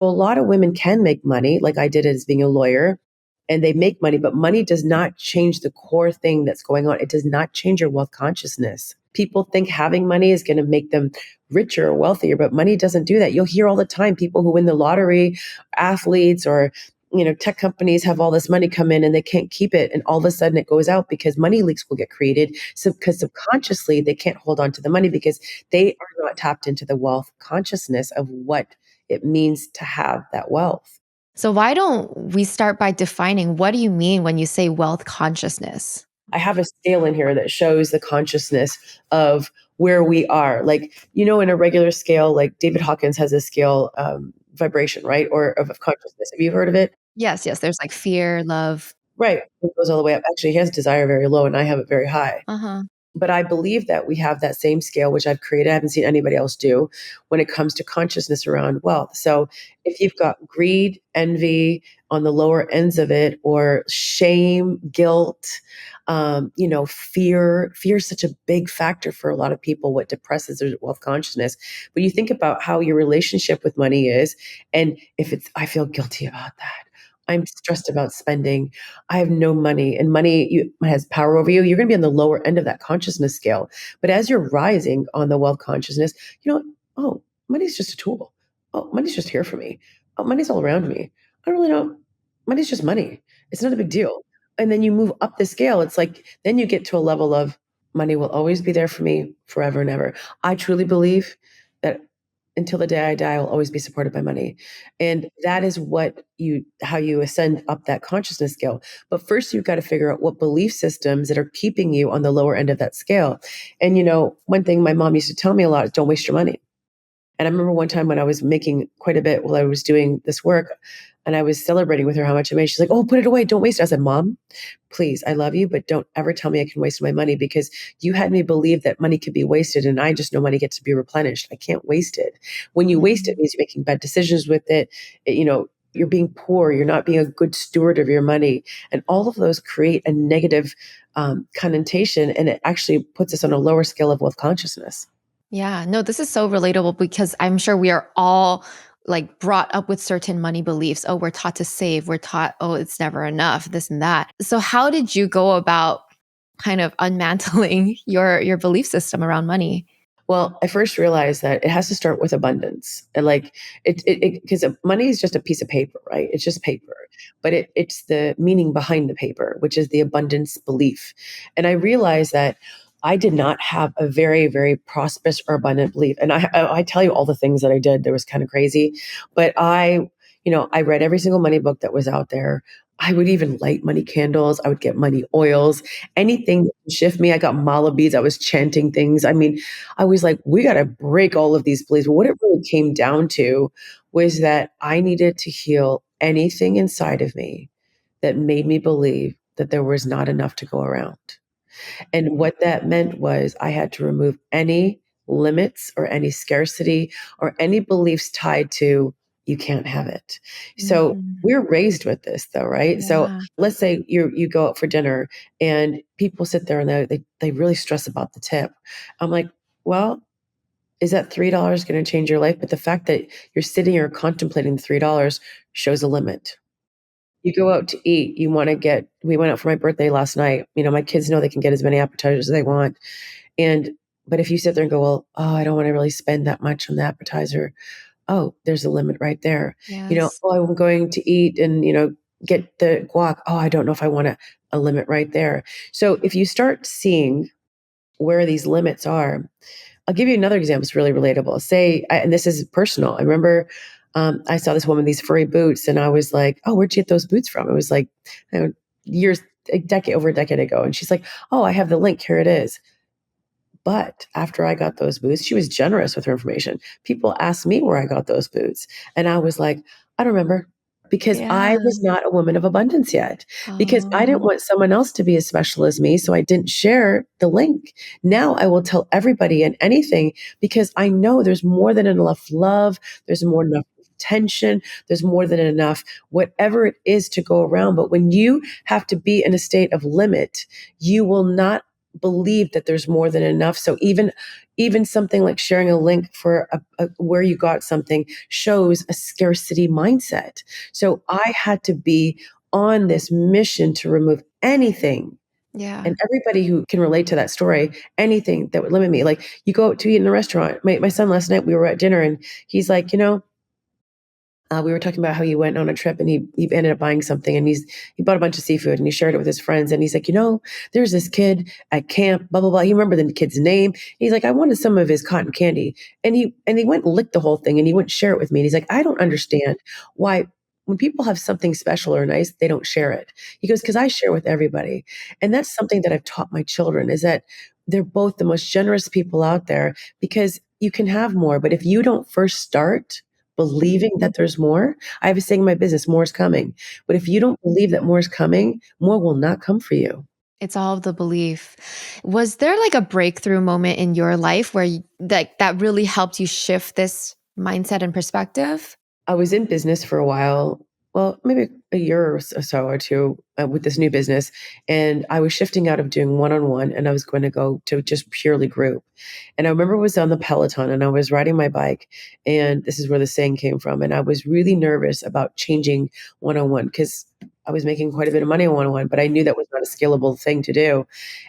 A lot of women can make money, like I did as being a lawyer, and they make money, but money does not change the core thing that's going on. It does not change your wealth consciousness. People think having money is going to make them richer or wealthier, but money doesn't do that. You'll hear all the time people who win the lottery, athletes or tech companies have all this money come in and they can't keep it. And all of a sudden it goes out because money leaks will get created. So because subconsciously they can't hold on to the money because they are not tapped into the wealth consciousness of what it means to have that wealth. So why don't we start by defining what do you mean when you say wealth consciousness? I have a scale in here that shows the consciousness of where we are. Like, in a regular scale, like David Hawkins has a scale, vibration, right? Or of consciousness. Have you heard of it? Yes, yes. There's like fear, love. Right. It goes all the way up. Actually, he has desire very low and I have it very high. Uh-huh. But I believe that we have that same scale, which I've created. I haven't seen anybody else do when it comes to consciousness around wealth. So if you've got greed, envy on the lower ends of it, or shame, guilt, fear is such a big factor for a lot of people, what depresses their wealth consciousness. But you think about how your relationship with money is. And if I feel guilty about that. I'm stressed about spending. I have no money, and money has power over you. You're going to be on the lower end of that consciousness scale. But as you're rising on the wealth consciousness, oh, money's just a tool. Oh, money's just here for me. Oh, money's all around me. I don't really know. Money's just money. It's not a big deal. And then you move up the scale. It's like, then you get to a level of money will always be there for me forever and ever. I truly believe that until the day I die, I'll always be supported by money. And that is how you ascend up that consciousness scale. But first you've got to figure out what belief systems that are keeping you on the lower end of that scale. And one thing my mom used to tell me a lot is don't waste your money. And I remember one time when I was making quite a bit while I was doing this work and I was celebrating with her how much I made. She's like, "Oh, put it away. Don't waste it." I said, "Mom, please, I love you, but don't ever tell me I can waste my money because you had me believe that money could be wasted and I just know money gets to be replenished. I can't waste it. When you waste it, it means you're making bad decisions with it. You're being poor. You're not being a good steward of your money. And all of those create a negative connotation and it actually puts us on a lower scale of wealth consciousness. Yeah, no, this is so relatable because I'm sure we are all like brought up with certain money beliefs. Oh, we're taught to save. We're taught, oh, it's never enough, this and that. So how did you go about kind of unmantling your belief system around money? Well, I first realized that it has to start with abundance. And like because money is just a piece of paper, right? It's just paper, but it's the meaning behind the paper, which is the abundance belief. And I realized that I did not have a very, very prosperous or abundant belief. And I tell you all the things that I did that was kind of crazy, but I read every single money book that was out there. I would even light money candles. I would get money oils, anything that would shift me. I got mala beads. I was chanting things. I mean, I was like, we got to break all of these beliefs. But what it really came down to was that I needed to heal anything inside of me that made me believe that there was not enough to go around. And what that meant was I had to remove any limits or any scarcity or any beliefs tied to you can't have it. So Mhm. we're raised with this though, right? So Yeah. let's say you go out for dinner and people sit there and they really stress about the tip. I'm like, well, is that $3 going to change your life? But the fact that you're sitting here contemplating the $3 shows a limit. You go out to eat, we went out for my birthday last night. My kids know they can get as many appetizers as they want. But if you sit there and go, well, oh, I don't want to really spend that much on the appetizer. Oh, there's a limit right there. Yes. Oh, I'm going to eat and, get the guac. Oh, I don't know if I want a limit right there. So if you start seeing where these limits are, I'll give you another example. It's really relatable. And this is personal. I remember I saw this woman, these furry boots, and I was like, "Oh, where'd you get those boots from?" It was like years, over a decade ago. And she's like, "Oh, I have the link. Here it is." But after I got those boots, she was generous with her information. People asked me where I got those boots, and I was like, "I don't remember." Because I Yeah. was not a woman of abundance yet, because I didn't Oh. want someone else to be as special as me. So I didn't share the link. Now I will tell everybody and anything because I know there's more than enough love. There's more than enough attention. There's more than enough, whatever it is to go around. But when you have to be in a state of limit, you will not believe that there's more than enough. So even something like sharing a link for where you got something shows a scarcity mindset. So I had to be on this mission to remove anything, Yeah. and everybody who can relate to that story, anything that would limit me. Like, you go out to eat in a restaurant. My son last night, we were at dinner, and he's like, we were talking about how he went on a trip and he ended up buying something, and he bought a bunch of seafood and he shared it with his friends, and he's like, there's this kid at camp, blah blah blah. He remembered the kid's name. He's like, I wanted some of his cotton candy, and he went and licked the whole thing and he wouldn't share it with me. And he's like, I don't understand why when people have something special or nice, they don't share it. He goes, because I share with everybody, and that's something that I've taught my children is that they're both the most generous people out there because you can have more, but if you don't first start believing that there's more. I have a saying in my business, more is coming. But if you don't believe that more is coming, more will not come for you. It's all of the belief. Was there like a breakthrough moment in your life where that really helped you shift this mindset and perspective? I was in business for a while, well, maybe a year or so or two with this new business. And I was shifting out of doing one on one and I was going to go to just purely group. And I remember I was on the Peloton and I was riding my bike. And this is where the saying came from. And I was really nervous about changing one on one because I was making quite a bit of money on one on one, but I knew that was not a scalable thing to do.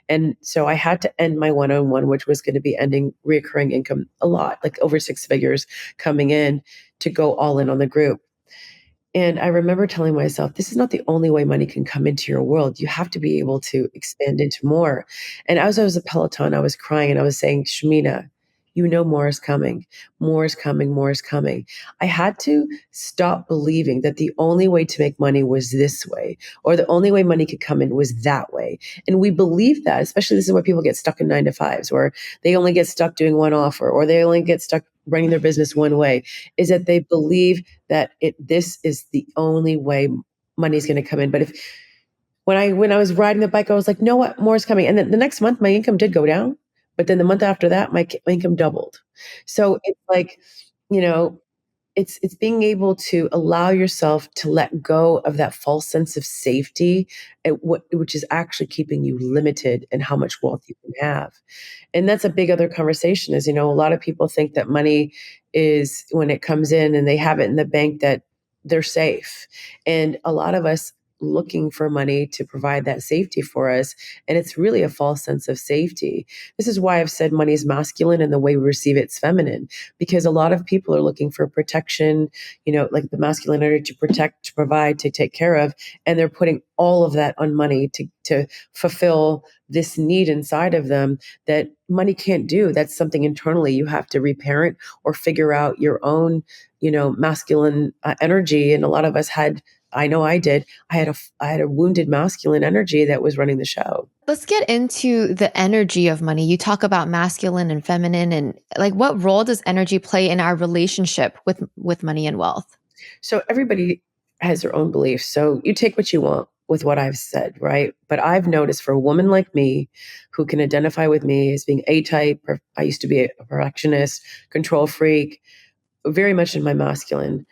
And so I had to end my one on one, which was going to be ending reoccurring income a lot, like over six figures coming in to go all in on the group. And I remember telling myself, this is not the only way money can come into your world. You have to be able to expand into more. And as I was at Peloton, I was crying and I was saying, Shamina, more is coming. More is coming. More is coming. I had to stop believing that the only way to make money was this way, or the only way money could come in was that way. And we believe that, especially this is where people get stuck in 9 to 5s, where they only get stuck doing one offer, or they only get stuck running their business one way, is that they believe that this is the only way money's going to come in. But if when I was riding the bike, I was like, no, what more is coming? And then the next month, my income did go down, but then the month after that, my income doubled. So it's like, you know, it's being able to allow yourself to let go of that false sense of safety, which is actually keeping you limited in how much wealth you can have. And that's a big other conversation is, a lot of people think that money is when it comes in and they have it in the bank that they're safe. And a lot of us looking for money to provide that safety for us. And it's really a false sense of safety. This is why I've said money is masculine and the way we receive it's feminine, because a lot of people are looking for protection, like the masculine energy to protect, to provide, to take care of. And they're putting all of that on money to fulfill this need inside of them that money can't do. That's something internally you have to reparent or figure out your own, masculine energy. And a lot of us I know I did. I had a wounded masculine energy that was running the show. Let's get into the energy of money. You talk about masculine and feminine, and like what role does energy play in our relationship with money and wealth? So everybody has their own beliefs. So you take what you want with what I've said, right? But I've noticed for a woman like me who can identify with me as being A type, I used to be a perfectionist, control freak, very much in my masculine.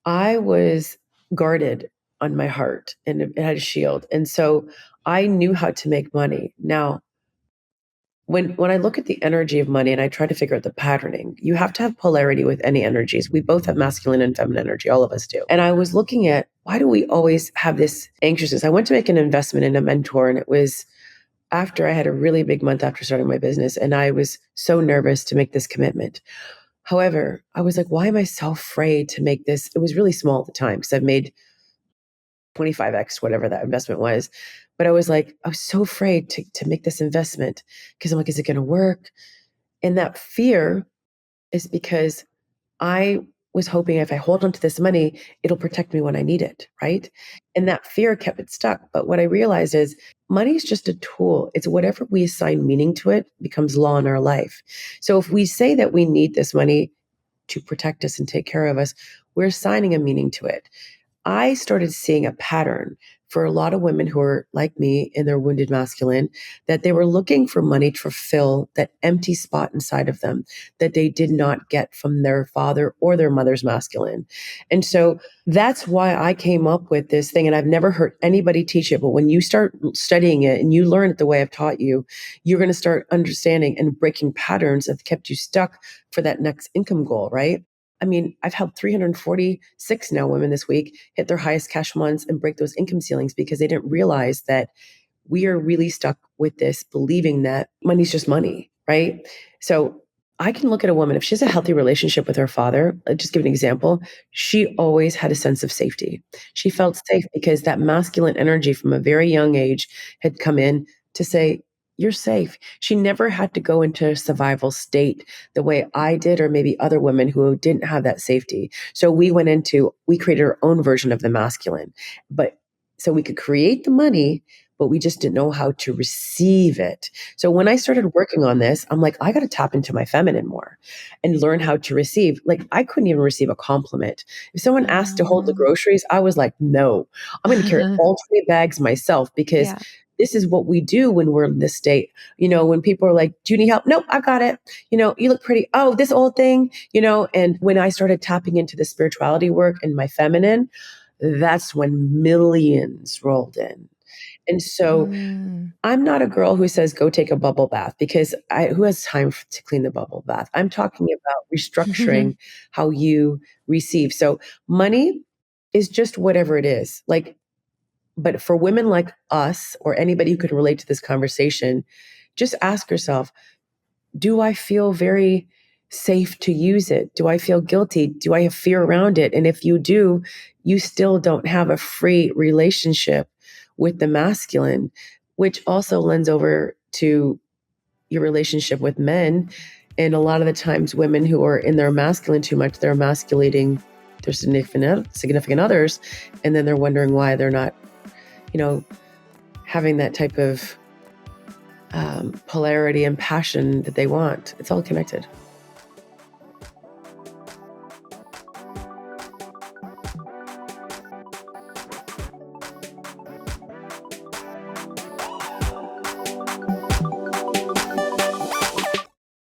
I was guarded on my heart and it had a shield. And so I knew how to make money. Now, when I look at the energy of money and I try to figure out the patterning, you have to have polarity with any energies. We both have masculine and feminine energy, all of us do. And I was looking at why do we always have this anxiousness? I went to make an investment in a mentor, and it was after I had a really big month after starting my business, and I was so nervous to make this commitment. However, I was like, why am I so afraid to make this? It was really small at the time because I've made 25x, whatever that investment was. But I was like, I was so afraid to make this investment because I'm like, is it going to work? And that fear is because I was hoping if I hold on to this money, it'll protect me when I need it, right? And that fear kept it stuck. But what I realized is money is just a tool. It's whatever we assign meaning to it becomes law in our life. So if we say that we need this money to protect us and take care of us, we're assigning a meaning to it. I started seeing a pattern for a lot of women who are like me in their wounded masculine, that they were looking for money to fill that empty spot inside of them that they did not get from their father or their mother's masculine. And so that's why I came up with this thing. And I've never heard anybody teach it. But when you start studying it and you learn it the way I've taught you, you're going to start understanding and breaking patterns that kept you stuck for that next income goal, right? I mean, I've helped 346 now women this week hit their highest cash months and break those income ceilings because they didn't realize that we are really stuck with this believing that money's just money, right? So I can look at a woman, if she has a healthy relationship with her father, I'll just give an example, she always had a sense of safety. She felt safe because that masculine energy from a very young age had come in to say, you're safe. She never had to go into a survival state the way I did, or maybe other women who didn't have that safety. So we created our own version of the masculine. But so we could create the money, but we just didn't know how to receive it. So when I started working on this, I'm like, I got to tap into my feminine more and learn how to receive. Like, I couldn't even receive a compliment. If someone asked to hold the Oh. groceries, I was like, no, I'm going to carry all 20 bags myself because Yeah. this is what we do when we're in this state. When people are like, do you need help? Nope, I got it. You look pretty. Oh, this old thing, and when I started tapping into the spirituality work and my feminine, that's when millions rolled in. And so Mm. I'm not a girl who says, go take a bubble bath because who has time to clean the bubble bath? I'm talking about restructuring how you receive. So money is just whatever it is. Like, but for women like us or anybody who could relate to this conversation, just ask yourself, do I feel very safe to use it? Do I feel guilty? Do I have fear around it? And if you do, you still don't have a free relationship with the masculine, which also lends over to your relationship with men. And a lot of the times, women who are in their masculine too much, they're emasculating their significant others. And then they're wondering why they're not, you know, having that type of polarity and passion that they want. It's all connected.